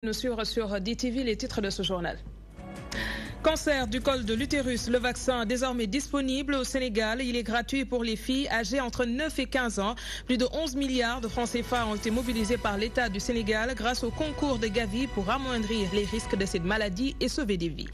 Nous suivre sur DTV les titres de ce journal. Cancer du col de l'utérus, le vaccin désormais disponible au Sénégal. Il est gratuit pour les filles âgées entre 9 et 15 ans. Plus de 11 milliards de francs CFA ont été mobilisés par l'État du Sénégal grâce au concours de Gavi pour amoindrir les risques de cette maladie et sauver des vies.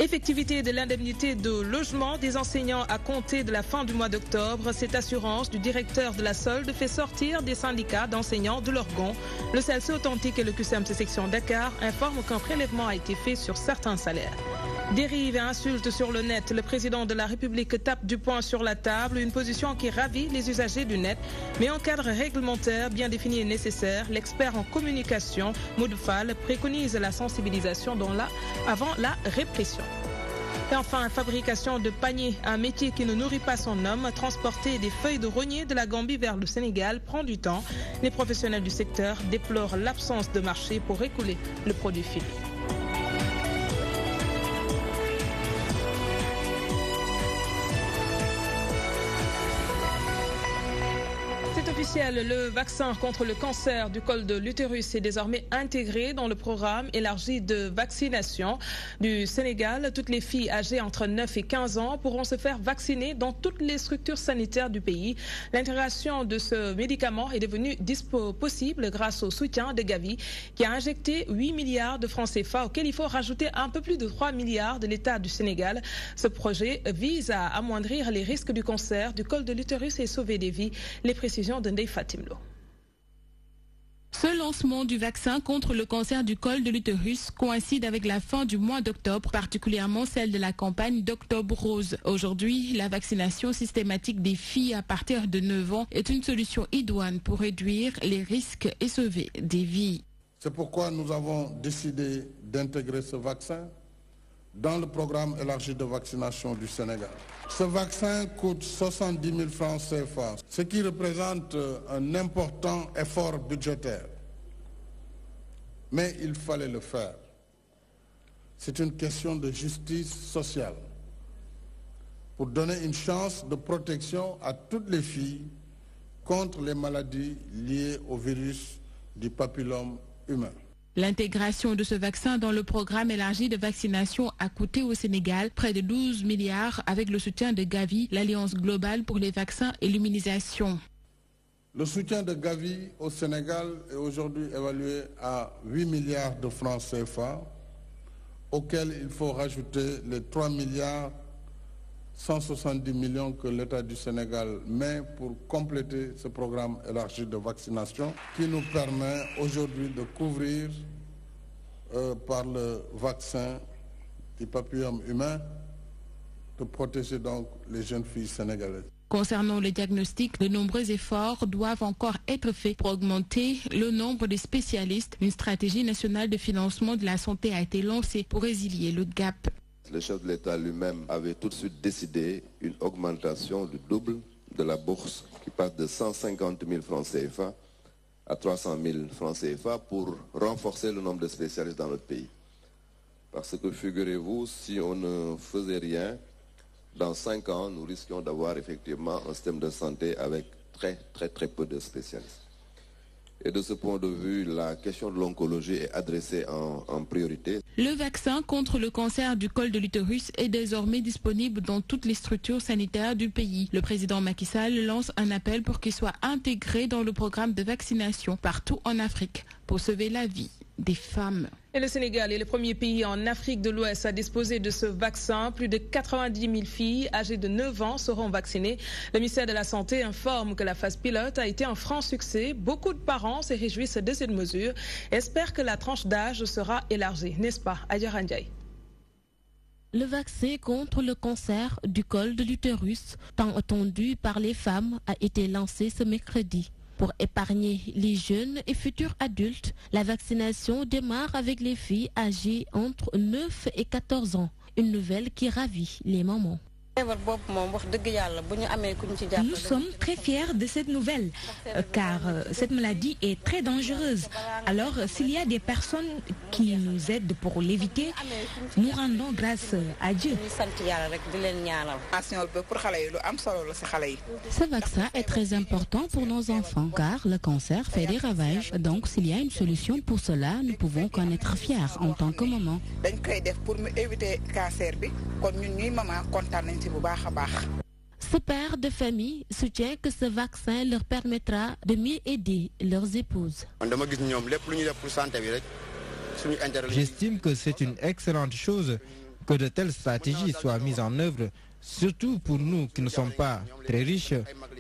Effectivité de l'indemnité de logement des enseignants à compter de la fin du mois d'octobre. Cette assurance du directeur de la solde fait sortir des syndicats d'enseignants de leur gond. Le CLC authentique et le QCMC section Dakar informent qu'un prélèvement a été fait sur certains salaires. Dérive et insultes sur le net. Le président de la République tape du poing sur la table, une position qui ravit les usagers du net. Mais un cadre réglementaire bien défini est nécessaire. L'expert en communication, Maud Fall, préconise la sensibilisation avant la répression. Et enfin, fabrication de paniers, un métier qui ne nourrit pas son homme. Transporter des feuilles de rognier de la Gambie vers le Sénégal prend du temps. Les professionnels du secteur déplorent l'absence de marché pour écouler le produit fini. C'est officiel, le vaccin contre le cancer du col de l'utérus est désormais intégré dans le programme élargi de vaccination du Sénégal. Toutes les filles âgées entre 9 et 15 ans pourront se faire vacciner dans toutes les structures sanitaires du pays. L'intégration de ce médicament est devenue possible grâce au soutien de Gavi qui a injecté 8 milliards de francs CFA auxquels il faut rajouter un peu plus de 3 milliards de l'État du Sénégal. Ce projet vise à amoindrir les risques du cancer du col de l'utérus et sauver des vies. Les précisions de Ndeye Fatimlo. Ce lancement du vaccin contre le cancer du col de l'utérus coïncide avec la fin du mois d'octobre, particulièrement celle de la campagne d'Octobre Rose. Aujourd'hui, la vaccination systématique des filles à partir de 9 ans est une solution idoine pour réduire les risques et sauver des vies. C'est pourquoi nous avons décidé d'intégrer ce vaccin dans le programme élargi de vaccination du Sénégal. Ce vaccin coûte 70 000 francs CFA, ce qui représente un important effort budgétaire. Mais il fallait le faire. C'est une question de justice sociale pour donner une chance de protection à toutes les filles contre les maladies liées au virus du papillome humain. L'intégration de ce vaccin dans le programme élargi de vaccination a coûté au Sénégal près de 12 milliards avec le soutien de Gavi, l'Alliance globale pour les vaccins et l'immunisation. Le soutien de Gavi au Sénégal est aujourd'hui évalué à 8 milliards de francs CFA, auxquels il faut rajouter les 3 milliards 170 millions que l'État du Sénégal met pour compléter ce programme élargi de vaccination qui nous permet aujourd'hui de couvrir par le vaccin du papillome humain, de protéger donc les jeunes filles sénégalaises. Concernant le diagnostic, de nombreux efforts doivent encore être faits pour augmenter le nombre de spécialistes. Une stratégie nationale de financement de la santé a été lancée pour résilier le gap. Le chef de l'État lui-même avait tout de suite décidé une augmentation du double de la bourse qui passe de 150 000 francs CFA à 300 000 francs CFA pour renforcer le nombre de spécialistes dans notre pays. Parce que figurez-vous, si on ne faisait rien, dans 5 ans, nous risquions d'avoir effectivement un système de santé avec très peu de spécialistes. Et de ce point de vue, la question de l'oncologie est adressée en priorité. Le vaccin contre le cancer du col de l'utérus est désormais disponible dans toutes les structures sanitaires du pays. Le président Macky Sall lance un appel pour qu'il soit intégré dans le programme de vaccination partout en Afrique pour sauver la vie des femmes. Et le Sénégal est le premier pays en Afrique de l'Ouest à disposer de ce vaccin. Plus de 90 000 filles âgées de 9 ans seront vaccinées. Le ministère de la Santé informe que la phase pilote a été un franc succès. Beaucoup de parents se réjouissent de cette mesure et espèrent que la tranche d'âge sera élargie. N'est-ce pas, Adjara Ndiaye? Le vaccin contre le cancer du col de l'utérus, tant attendu par les femmes, a été lancé ce mercredi. Pour épargner les jeunes et futurs adultes, la vaccination démarre avec les filles âgées entre 9 et 14 ans. Une nouvelle qui ravit les mamans. Nous sommes très fiers de cette nouvelle, car cette maladie est très dangereuse. Alors, s'il y a des personnes qui nous aident pour l'éviter, nous rendons grâce à Dieu. Ce vaccin est très important pour nos enfants, car le cancer fait des ravages. Donc, s'il y a une solution pour cela, nous pouvons qu'en être fiers en tant que maman. Ce père de famille soutient que ce vaccin leur permettra de mieux aider leurs épouses. J'estime que c'est une excellente chose que de telles stratégies soient mises en œuvre, surtout pour nous qui ne sommes pas très riches,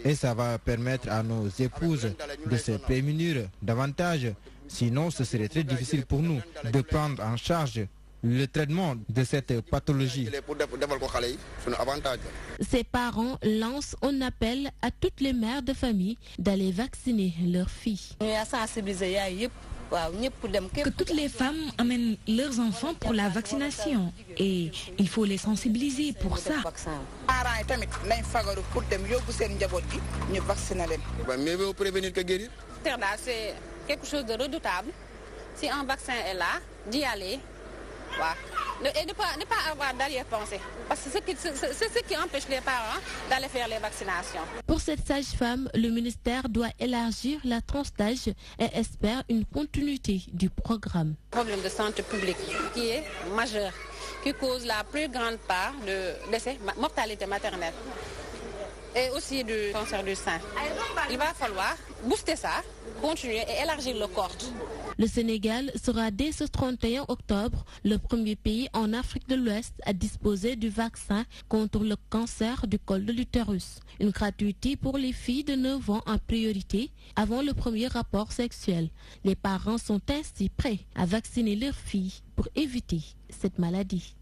et ça va permettre à nos épouses de se prémunir davantage. Sinon, ce serait très difficile pour nous de prendre en charge le traitement de cette pathologie. Ses parents lancent un appel à toutes les mères de famille d'aller vacciner leurs filles. Que toutes les femmes amènent leurs enfants pour la vaccination et il faut les sensibiliser pour ça. Mieux vaut prévenir que guérir. C'est quelque chose de redoutable. Si un vaccin est là, d'y aller. Et ne pas avoir d'arrière-pensée. Parce que c'est ce qui empêche les parents d'aller faire les vaccinations. Pour cette sage-femme, le ministère doit élargir la tranche d'âge et espère une continuité du programme. Problème de santé publique qui est majeur, qui cause la plus grande part de décès, mortalité maternelle et aussi du cancer du sein. Il va falloir booster ça, continuer et élargir le corps. Le Sénégal sera dès ce 31 octobre le premier pays en Afrique de l'Ouest à disposer du vaccin contre le cancer du col de l'utérus. Une gratuité pour les filles de 9 ans en priorité avant le premier rapport sexuel. Les parents sont ainsi prêts à vacciner leurs filles pour éviter cette maladie.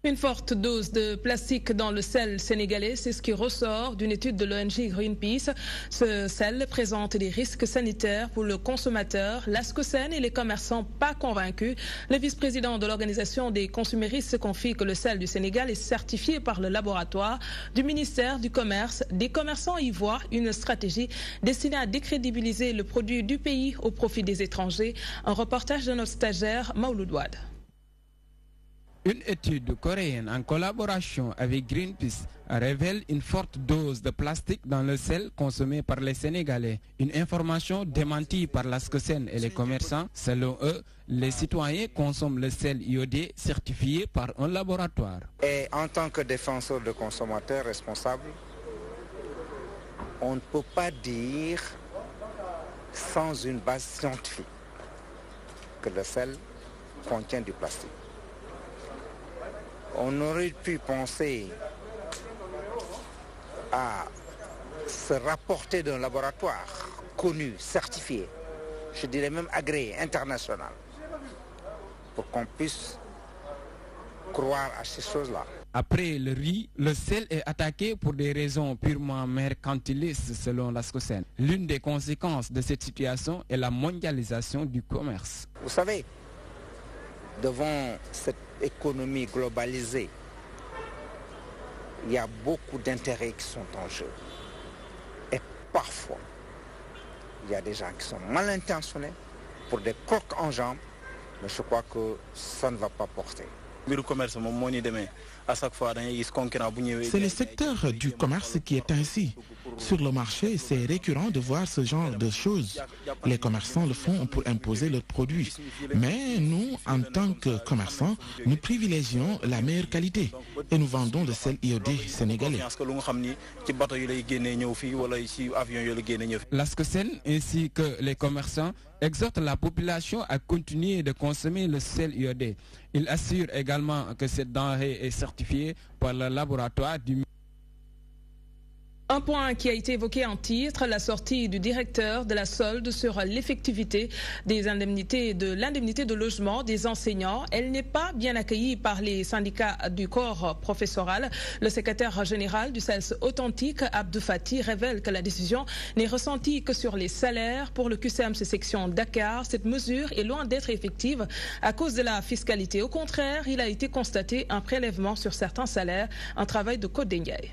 Une forte dose de plastique dans le sel sénégalais, c'est ce qui ressort d'une étude de l'ONG Greenpeace. Ce sel présente des risques sanitaires pour le consommateur. L'Ascosen et les commerçants pas convaincus. Le vice-président de l'organisation des consuméristes confie que le sel du Sénégal est certifié par le laboratoire du ministère du Commerce. Des commerçants y voient une stratégie destinée à décrédibiliser le produit du pays au profit des étrangers. Un reportage de notre stagiaire Maouloud Wade. Une étude coréenne en collaboration avec Greenpeace révèle une forte dose de plastique dans le sel consommé par les Sénégalais. Une information démentie par l'Ascosen et les commerçants. Selon eux, les citoyens consomment le sel iodé certifié par un laboratoire. Et en tant que défenseur de consommateurs responsables, on ne peut pas dire sans une base scientifique que le sel contient du plastique. On aurait pu penser à se rapporter d'un laboratoire connu, certifié, je dirais même agréé, international, pour qu'on puisse croire à ces choses-là. Après le riz, le sel est attaqué pour des raisons purement mercantilistes selon l'Ascosen. L'une des conséquences de cette situation est la mondialisation du commerce. Vous savez, devant cette économie globalisée, il y a beaucoup d'intérêts qui sont en jeu. Et parfois, il y a des gens qui sont mal intentionnés pour des crocs en jambes, mais je crois que ça ne va pas porter. C'est le secteur du commerce qui est ainsi. Sur le marché, c'est récurrent de voir ce genre de choses. Les commerçants le font pour imposer leurs produits. Mais nous, en tant que commerçants, nous privilégions la meilleure qualité et nous vendons le sel iodé sénégalais. L'Ascosen ainsi que les commerçants exhortent la population à continuer de consommer le sel iodé. Ils assurent également que cette denrée est certifiée par le laboratoire du Un point qui a été évoqué en titre, la sortie du directeur de la solde sur l'effectivité des indemnités de l'indemnité de logement des enseignants. Elle n'est pas bien accueillie par les syndicats du corps professoral. Le secrétaire général du CELS authentique, Abdou Fati, révèle que la décision n'est ressentie que sur les salaires. Pour le QCMC section Dakar, cette mesure est loin d'être effective à cause de la fiscalité. Au contraire, il a été constaté un prélèvement sur certains salaires, un travail de Code Ndiaye.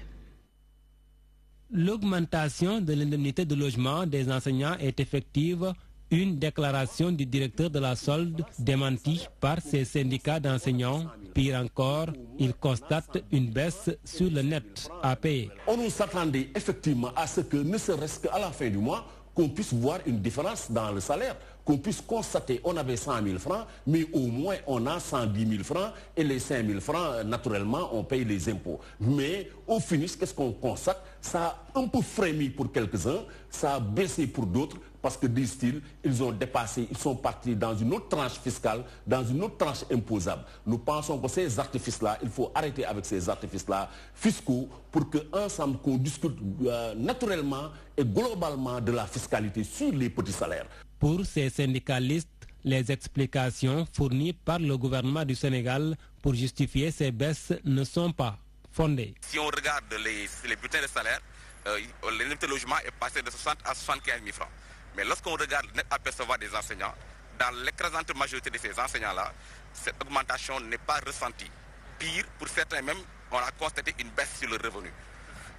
L'augmentation de l'indemnité de logement des enseignants est effective. Une déclaration du directeur de la solde démentie par ses syndicats d'enseignants. Pire encore, il constate une baisse sur le net à payer. On nous s'attendait effectivement à ce que, ne serait-ce qu'à la fin du mois, qu'on puisse voir une différence dans le salaire, qu'on puisse constater on avait 100 000 francs, mais au moins on a 110 000 francs et les 5 000 francs, naturellement, on paye les impôts. Mais au finish, qu'est-ce qu'on constate? Ça a un peu frémi pour quelques-uns, ça a baissé pour d'autres, parce que, disent-ils, ils ont dépassé, ils sont partis dans une autre tranche fiscale, dans une autre tranche imposable. Nous pensons que ces artifices-là, il faut arrêter avec ces artifices-là fiscaux pour qu'ensemble, qu'on discute naturellement et globalement de la fiscalité sur les petits salaires. Pour ces syndicalistes, les explications fournies par le gouvernement du Sénégal pour justifier ces baisses ne sont pas fondées. Si on regarde les bulletins de salaire, l'indemnité de logement est passé de 60 à 75 000 francs. Mais lorsqu'on regarde le net à percevoir des enseignants, dans l'écrasante majorité de ces enseignants-là, cette augmentation n'est pas ressentie. Pire, pour certains même, on a constaté une baisse sur le revenu.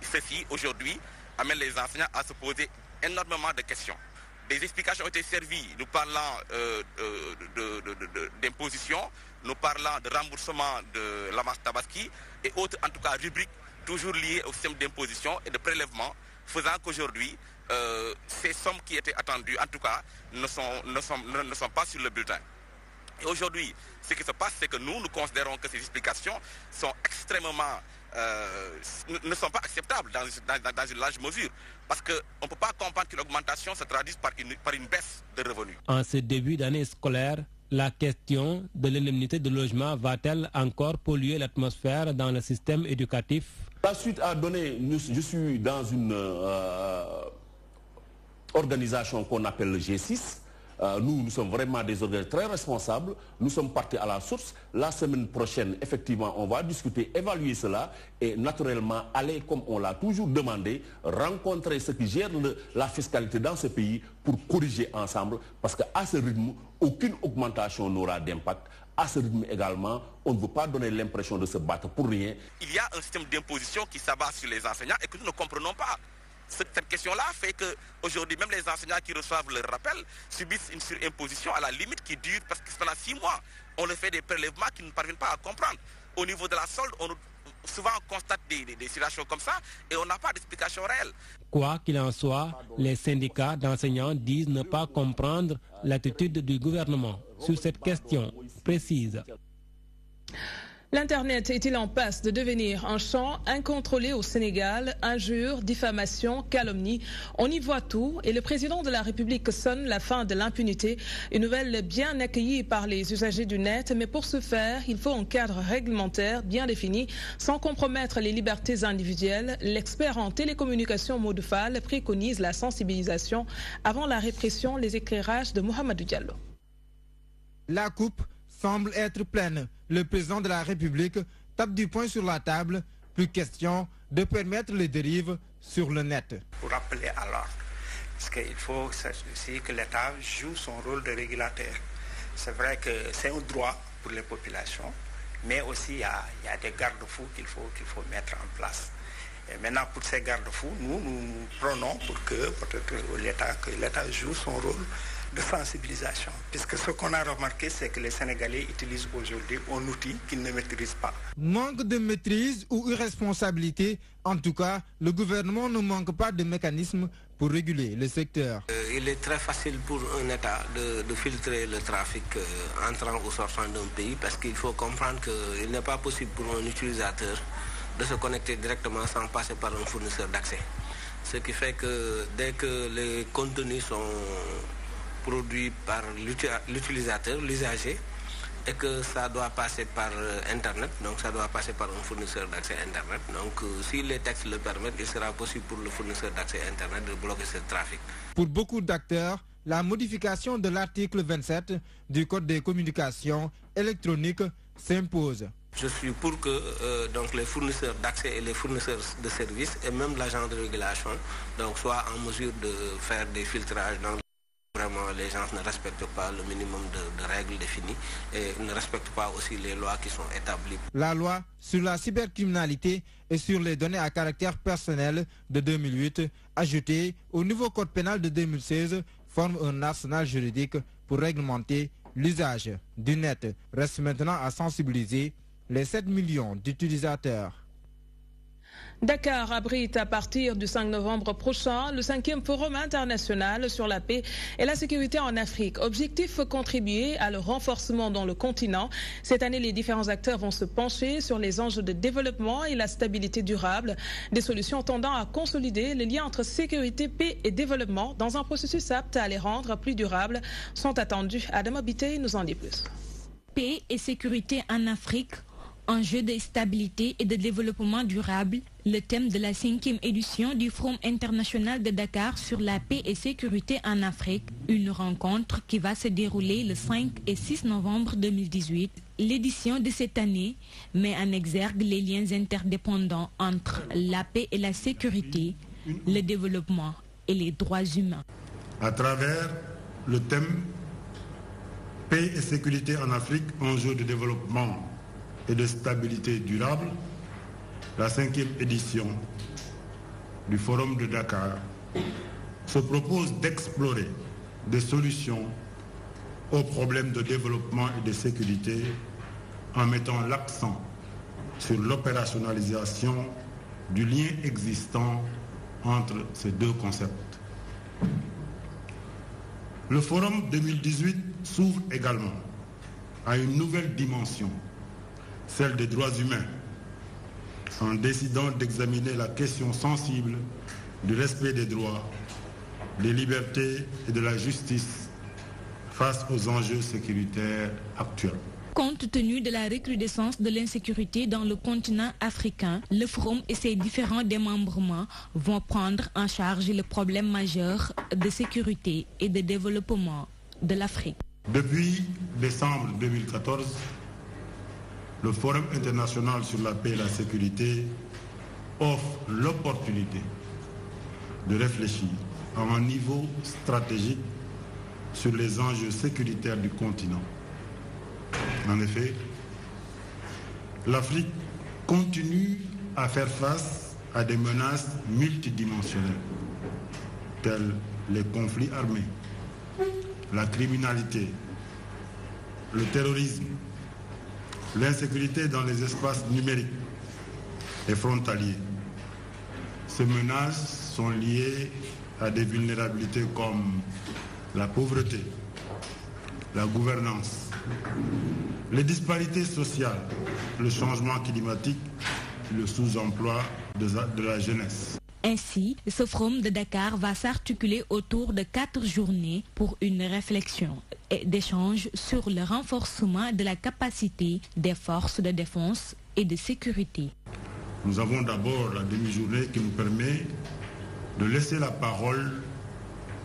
Ceci, aujourd'hui, amène les enseignants à se poser énormément de questions. Des explications ont été servies, nous parlant d'imposition, nous parlant de remboursement de la masse Tabaski et autres, en tout cas, rubriques toujours liées au système d'imposition et de prélèvement, faisant qu'aujourd'hui, ces sommes qui étaient attendues, en tout cas, ne sont pas sur le bulletin. Et aujourd'hui, ce qui se passe, c'est que nous considérons que ces explications sont extrêmement, ne sont pas acceptables dans une large mesure. Parce qu'on ne peut pas comprendre qu'une augmentation se traduise par une baisse de revenus. En ce début d'année scolaire, la question de l'indemnité de logement va-t-elle encore polluer l'atmosphère dans le système éducatif? La suite a donné, je suis dans une organisation qu'on appelle le G6. Nous sommes vraiment des organismes très responsables. Nous sommes partis à la source. La semaine prochaine, effectivement, on va discuter, évaluer cela et naturellement aller, comme on l'a toujours demandé, rencontrer ceux qui gèrent la fiscalité dans ce pays pour corriger ensemble. Parce qu'à ce rythme, aucune augmentation n'aura d'impact. À ce rythme également, on ne veut pas donner l'impression de se battre pour rien. Il y a un système d'imposition qui s'abat sur les enseignants et que nous ne comprenons pas. Cette question-là fait qu'aujourd'hui, même les enseignants qui reçoivent le rappel subissent une surimposition à la limite qui dure parce que pendant 6 mois, on leur fait des prélèvements qu'ils ne parviennent pas à comprendre. Au niveau de la solde, souvent on constate des situations comme ça et on n'a pas d'explication réelle. Quoi qu'il en soit, les syndicats d'enseignants disent ne pas comprendre l'attitude du gouvernement sur cette question précise. L'Internet est-il en passe de devenir un champ incontrôlé au Sénégal? Injures, diffamation, calomnie, on y voit tout et le président de la République sonne la fin de l'impunité. Une nouvelle bien accueillie par les usagers du net, mais pour ce faire, il faut un cadre réglementaire bien défini sans compromettre les libertés individuelles. L'expert en télécommunication Maud Fall préconise la sensibilisation avant la répression, les éclairages de Mohamedou Diallo. La coupe semble être pleine. Le président de la République tape du poing sur la table. Plus question de permettre les dérives sur le net. Pour rappeler à l'ordre, parce qu'il faut aussi que l'État joue son rôle de régulateur. C'est vrai que c'est un droit pour les populations, mais aussi il y a des garde-fous qu'il faut mettre en place. Et maintenant, pour ces garde-fous, nous prenons pour que l'État joue son rôle de sensibilisation. Puisque ce qu'on a remarqué, c'est que les Sénégalais utilisent aujourd'hui un outil qu'ils ne maîtrisent pas. Manque de maîtrise ou irresponsabilité, en tout cas, le gouvernement ne manque pas de mécanismes pour réguler le secteur. Il est très facile pour un État de filtrer le trafic entrant ou sortant d'un pays parce qu'il faut comprendre qu'il n'est pas possible pour un utilisateur de se connecter directement sans passer par un fournisseur d'accès. Ce qui fait que dès que les contenus sont produits par l'utilisateur, l'usager, et que ça doit passer par Internet, donc ça doit passer par un fournisseur d'accès Internet. Donc si les textes le permettent, il sera possible pour le fournisseur d'accès Internet de bloquer ce trafic. Pour beaucoup d'acteurs, la modification de l'article 27 du Code des communications électroniques s'impose. Je suis pour que donc les fournisseurs d'accès et les fournisseurs de services et même l'agent de régulation donc, soient en mesure de faire des filtrages dans vraiment les gens ne respectent pas le minimum de règles définies et ne respectent pas aussi les lois qui sont établies. La loi sur la cybercriminalité et sur les données à caractère personnel de 2008, ajoutée au nouveau code pénal de 2016, forme un arsenal juridique pour réglementer l'usage du net. Reste maintenant à sensibiliser les 7 millions d'utilisateurs. Dakar abrite à partir du 5 novembre prochain le 5e Forum international sur la paix et la sécurité en Afrique. Objectif, contribuer à le renforcement dans le continent. Cette année, les différents acteurs vont se pencher sur les enjeux de développement et la stabilité durable. Des solutions tendant à consolider les liens entre sécurité, paix et développement dans un processus apte à les rendre plus durables sont attendus. Adama Bitey nous en dit plus. Paix et sécurité en Afrique. Enjeux de stabilité et de développement durable, le thème de la 5e édition du Forum international de Dakar sur la paix et sécurité en Afrique, une rencontre qui va se dérouler le 5 et 6 novembre 2018. L'édition de cette année met en exergue les liens interdépendants entre la paix et la sécurité, le développement et les droits humains. À travers le thème paix et sécurité en Afrique, enjeux de développement et de stabilité durable, la 5e édition du Forum de Dakar se propose d'explorer des solutions aux problèmes de développement et de sécurité en mettant l'accent sur l'opérationnalisation du lien existant entre ces deux concepts. Le Forum 2018 s'ouvre également à une nouvelle dimension, celle des droits humains, en décidant d'examiner la question sensible du respect des droits, des libertés et de la justice face aux enjeux sécuritaires actuels. Compte tenu de la recrudescence de l'insécurité dans le continent africain, le Forum et ses différents démembrements vont prendre en charge le problème majeur de sécurité et de développement de l'Afrique. Depuis décembre 2014, le Forum international sur la paix et la sécurité offre l'opportunité de réfléchir à un niveau stratégique sur les enjeux sécuritaires du continent. En effet, l'Afrique continue à faire face à des menaces multidimensionnelles, telles les conflits armés, la criminalité, le terrorisme, l'insécurité dans les espaces numériques et frontaliers. Ces menaces sont liées à des vulnérabilités comme la pauvreté, la gouvernance, les disparités sociales, le changement climatique, le sous-emploi de la jeunesse. Ainsi, ce forum de Dakar va s'articuler autour de 4 journées pour une réflexion et d'échange sur le renforcement de la capacité des forces de défense et de sécurité. Nous avons d'abord la demi-journée qui nous permet de laisser la parole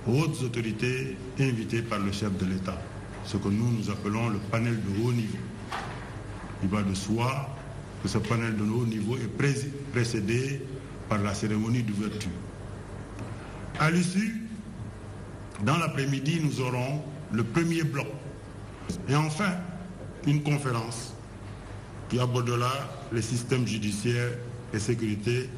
aux hautes autorités invitées par le chef de l'État, ce que nous appelons le panel de haut niveau. Il va de soi que ce panel de haut niveau est précédé par la cérémonie d'ouverture. À l'issue, dans l'après-midi, nous aurons le premier bloc. Et enfin, une conférence qui abordera les systèmes judiciaires et sécurité,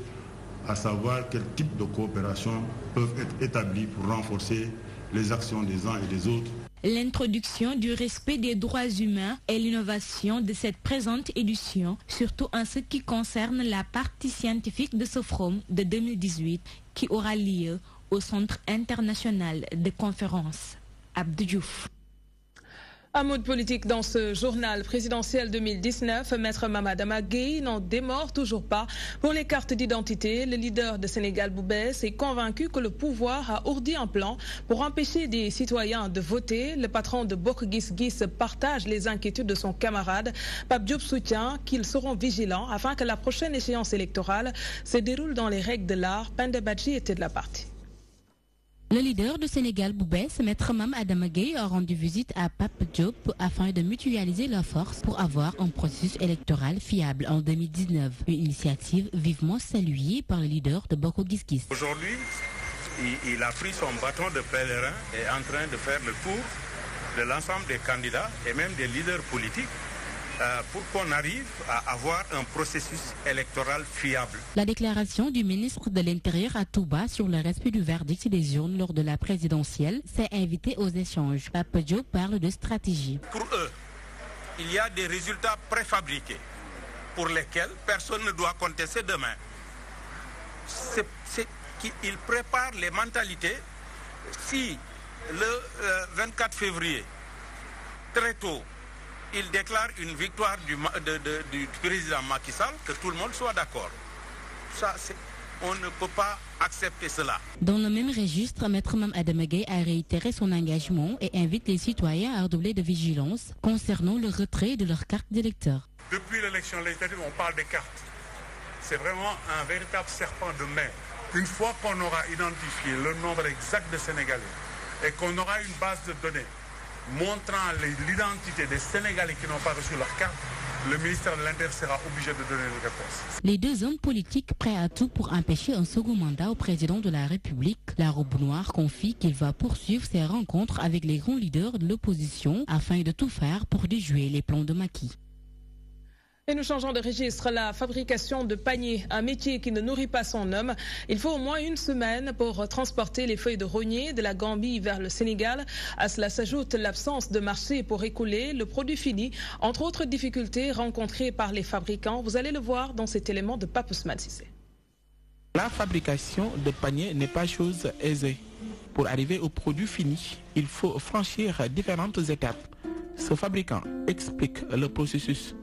à savoir quel type de coopération peuvent être établis pour renforcer les actions des uns et des autres. L'introduction du respect des droits humains est l'innovation de cette présente édition, surtout en ce qui concerne la partie scientifique de ce forum de 2018 qui aura lieu au Centre international de conférences Abdou Diouf. Un mot de politique dans ce journal présidentiel 2019. Maître Mame Adama Gueye n'en démord toujours pas. Pour les cartes d'identité, le leader de Sénégal Boubès est convaincu que le pouvoir a ourdi un plan pour empêcher des citoyens de voter. Le patron de Bokk Gis Gis partage les inquiétudes de son camarade. Pape Diop soutient qu'ils seront vigilants afin que la prochaine échéance électorale se déroule dans les règles de l'art. Penda Badji était de la partie. Le leader du Sénégal Boubès, Maître Mame Adama Gueye, a rendu visite à Pape Diop afin de mutualiser leurs forces pour avoir un processus électoral fiable en 2019. Une initiative vivement saluée par le leader de Bokk Gis Gis. Aujourd'hui, il a pris son bâton de pèlerin et est en train de faire le tour de l'ensemble des candidats et même des leaders politiques pour qu'on arrive à avoir un processus électoral fiable. La déclaration du ministre de l'Intérieur à Touba sur le respect du verdict des urnes lors de la présidentielle s'est invité aux échanges. Pape Diop parle de stratégie. Pour eux, il y a des résultats préfabriqués pour lesquels personne ne doit contester demain. C'est qu'ils préparent les mentalités. Si le 24 février, très tôt, il déclare une victoire du président Macky Sall, que tout le monde soit d'accord. On ne peut pas accepter cela. Dans le même registre, Maître Mame Adama Gueye a réitéré son engagement et invite les citoyens à redoubler de vigilance concernant le retrait de leurs cartes d'électeurs. Depuis l'élection législative, on parle des cartes. C'est vraiment un véritable serpent de mer. Une fois qu'on aura identifié le nombre exact de Sénégalais et qu'on aura une base de données montrant l'identité des Sénégalais qui n'ont pas reçu leur carte, le ministère de l'Intérieur sera obligé de donner une réponse. Les deux hommes politiques prêts à tout pour empêcher un second mandat au président de la République, la Robe Noire confie qu'il va poursuivre ses rencontres avec les grands leaders de l'opposition afin de tout faire pour déjouer les plans de Macky. Et nous changeons de registre. La fabrication de paniers, un métier qui ne nourrit pas son homme. Il faut au moins une semaine pour transporter les feuilles de rognier de la Gambie vers le Sénégal. À cela s'ajoute l'absence de marché pour écouler le produit fini, entre autres difficultés rencontrées par les fabricants. Vous allez le voir dans cet élément de Pape Ousmane Cissé. La fabrication de paniers n'est pas chose aisée. Pour arriver au produit fini, il faut franchir différentes étapes. Ce fabricant explique le processus.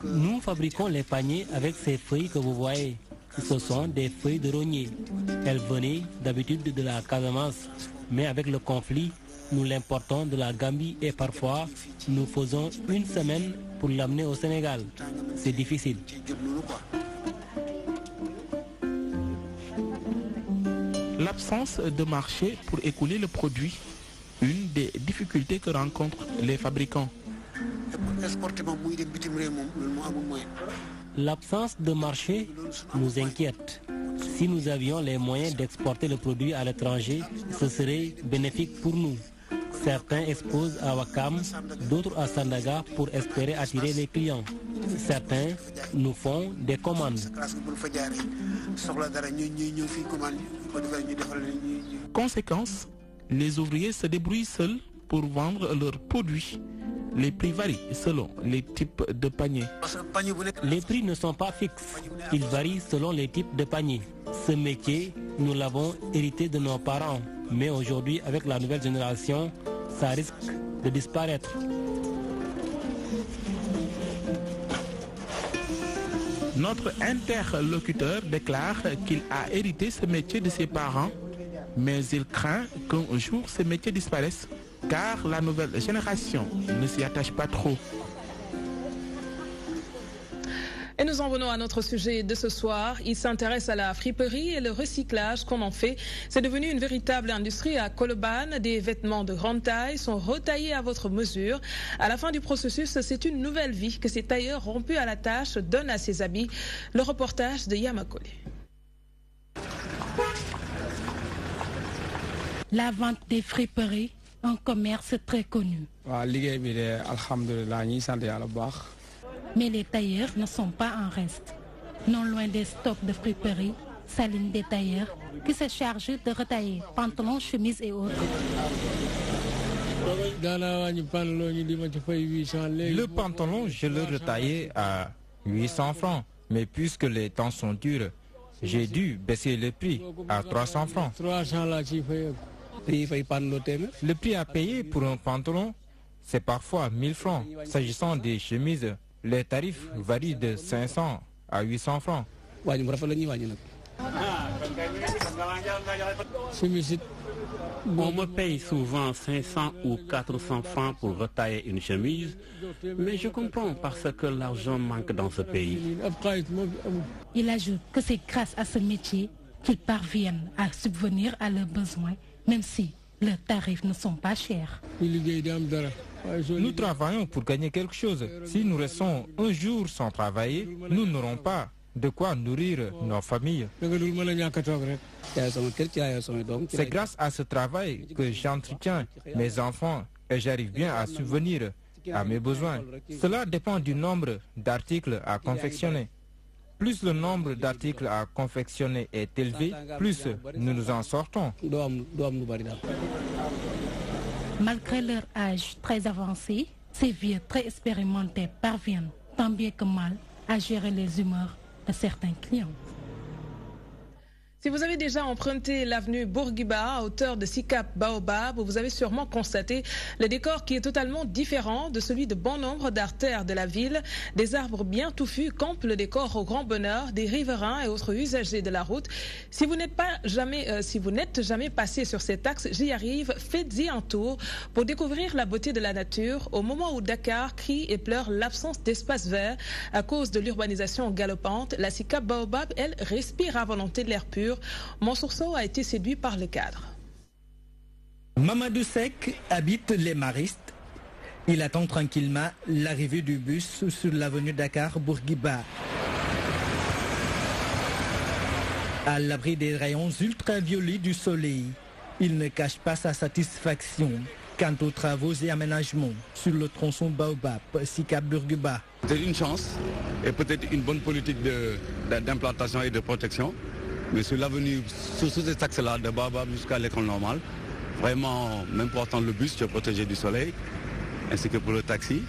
Nous fabriquons les paniers avec ces feuilles que vous voyez. Ce sont des feuilles de rognier. Elles venaient d'habitude de la Casamance. Mais avec le conflit, nous l'importons de la Gambie et parfois nous faisons une semaine pour l'amener au Sénégal. C'est difficile. L'absence de marché pour écouler le produit, une des difficultés que rencontrent les fabricants. L'absence de marché nous inquiète. Si nous avions les moyens d'exporter le produit à l'étranger, ce serait bénéfique pour nous. Certains exposent à Wakam, d'autres à Sandaga pour espérer attirer les clients. Certains nous font des commandes. Conséquence, les ouvriers se débrouillent seuls pour vendre leurs produits. Les prix varient selon les types de paniers. Les prix ne sont pas fixes. Ils varient selon les types de paniers. Ce métier, nous l'avons hérité de nos parents. Mais aujourd'hui, avec la nouvelle génération, ça risque de disparaître. Notre interlocuteur déclare qu'il a hérité ce métier de ses parents, mais il craint qu'un jour ce métier disparaisse, car la nouvelle génération ne s'y attache pas trop. Et nous en venons à notre sujet de ce soir. Il s'intéresse à la friperie et le recyclage qu'on en fait. C'est devenu une véritable industrie à Colobane. Des vêtements de grande taille sont retaillés à votre mesure. À la fin du processus, c'est une nouvelle vie que ces tailleurs rompus à la tâche donnent à ces habits. Le reportage de Yamakole. La vente des friperies, un commerce très connu. Mais les tailleurs ne sont pas en reste. Non loin des stocks de friperies, s'alignent des tailleurs qui se chargent de retailler pantalons, chemises et autres. Le pantalon, je le retaillais à 800 francs. Mais puisque les temps sont durs, j'ai dû baisser le prix à 300 francs. Le prix à payer pour un pantalon, c'est parfois 1000 francs. S'agissant des chemises, les tarifs varient de 500 à 800 francs. On me paye souvent 500 ou 400 francs pour retailler une chemise, mais je comprends parce que l'argent manque dans ce pays. Il ajoute que c'est grâce à ce métier qu'ils parviennent à subvenir à leurs besoins, même si leurs tarifs ne sont pas chers. Nous travaillons pour gagner quelque chose. Si nous restons un jour sans travailler, nous n'aurons pas de quoi nourrir nos familles. C'est grâce à ce travail que j'entretiens mes enfants et j'arrive bien à subvenir à mes besoins. Cela dépend du nombre d'articles à confectionner. Plus le nombre d'articles à confectionner est élevé, plus nous nous en sortons. Malgré leur âge très avancé, ces vieux très expérimentés parviennent tant bien que mal à gérer les humeurs de certains clients. Si vous avez déjà emprunté l'avenue Bourguiba à hauteur de Sicap Baobab, vous avez sûrement constaté le décor qui est totalement différent de celui de bon nombre d'artères de la ville. Des arbres bien touffus campent le décor au grand bonheur des riverains et autres usagers de la route. Si vous n'êtes jamais passé sur cet axe, j'y arrive, faites-y un tour pour découvrir la beauté de la nature au moment où Dakar crie et pleure l'absence d'espace vert à cause de l'urbanisation galopante. La Sicap Baobab, elle, respire à volonté de l'air pur. Mansour Sow a été séduit par le cadre. Mamadou Sek habite les Maristes. Il attend tranquillement l'arrivée du bus sur l'avenue Dakar-Bourguiba. À l'abri des rayons ultraviolets du soleil, il ne cache pas sa satisfaction quant aux travaux et aménagements sur le tronçon Baobab-Sicap-Bourguiba. C'est une chance et peut-être une bonne politique d'implantation et de protection. Mais sur l'avenue, sur cet axe-là, de Baobab jusqu'à l'école normale, vraiment, même pour attendre le bus, tu es protégé du soleil, ainsi que pour le taxi.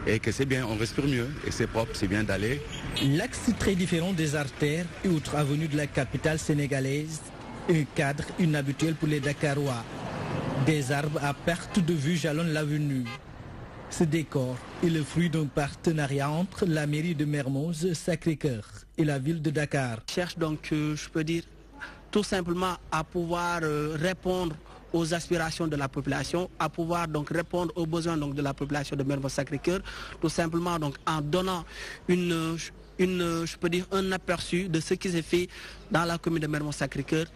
Et que c'est bien, on respire mieux, et c'est propre, c'est bien d'aller. L'axe très différent des artères et autres avenues de la capitale sénégalaise, un cadre inhabituel pour les Dakarois. Des arbres à perte de vue jalonnent l'avenue. Ce décor est le fruit d'un partenariat entre la mairie de Mermoz Sacré-Cœur et la ville de Dakar. Je cherche donc, je peux dire, tout simplement à pouvoir répondre aux aspirations de la population, à pouvoir donc répondre aux besoins donc, de la population de Mermoz Sacré-Cœur, tout simplement donc en donnant je peux dire, un aperçu de ce qui s'est fait dans la commune de Mermoz Sacré-Cœur.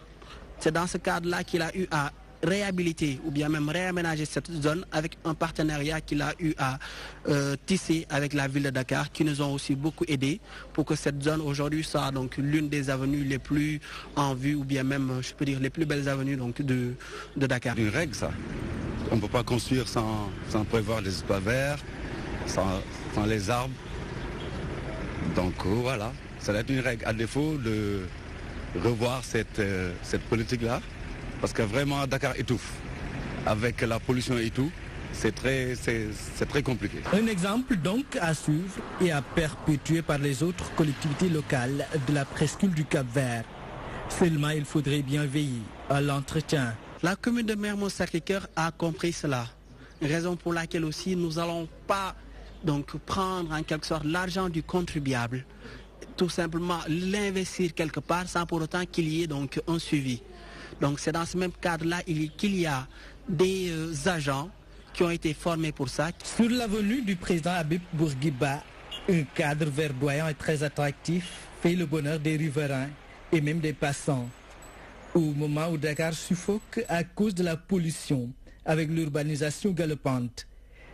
C'est dans ce cadre-là qu'il a eu à réhabiliter ou bien même réaménager cette zone avec un partenariat qu'il a eu à tisser avec la ville de Dakar qui nous ont aussi beaucoup aidés pour que cette zone aujourd'hui soit donc l'une des avenues les plus en vue ou bien même je peux dire les plus belles avenues donc de Dakar. C'est une règle ça. On ne peut pas construire sans prévoir des espaces verts, sans les arbres. Donc voilà, ça doit être une règle à défaut de revoir cette politique-là. Parce que vraiment Dakar étouffe. Avec la pollution et tout, c'est très compliqué. Un exemple donc à suivre et à perpétuer par les autres collectivités locales de la presqu'île du Cap-Vert. Seulement il faudrait bien veiller à l'entretien. La commune de Mermoz Sacré-Cœur a compris cela. Raison pour laquelle aussi nous n'allons pas donc prendre en quelque sorte l'argent du contribuable. Tout simplement l'investir quelque part sans pour autant qu'il y ait donc un suivi. Donc c'est dans ce même cadre-là qu'il y a des agents qui ont été formés pour ça. Sur l'avenue du président Habib Bourguiba, un cadre verdoyant et très attractif fait le bonheur des riverains et même des passants. Au moment où Dakar suffoque à cause de la pollution avec l'urbanisation galopante,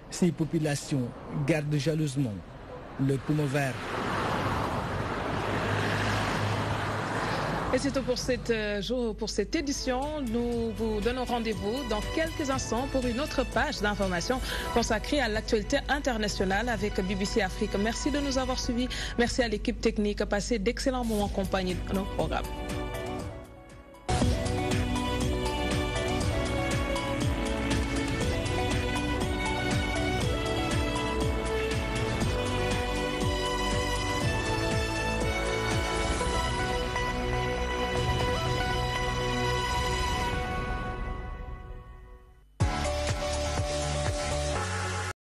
ces populations gardent jalousement le poumon vert. Et c'est tout pour cette édition. Nous vous donnons rendez-vous dans quelques instants pour une autre page d'information consacrée à l'actualité internationale avec BBC Afrique. Merci de nous avoir suivis. Merci à l'équipe technique. Passez d'excellents moments en compagnie de nos programmes.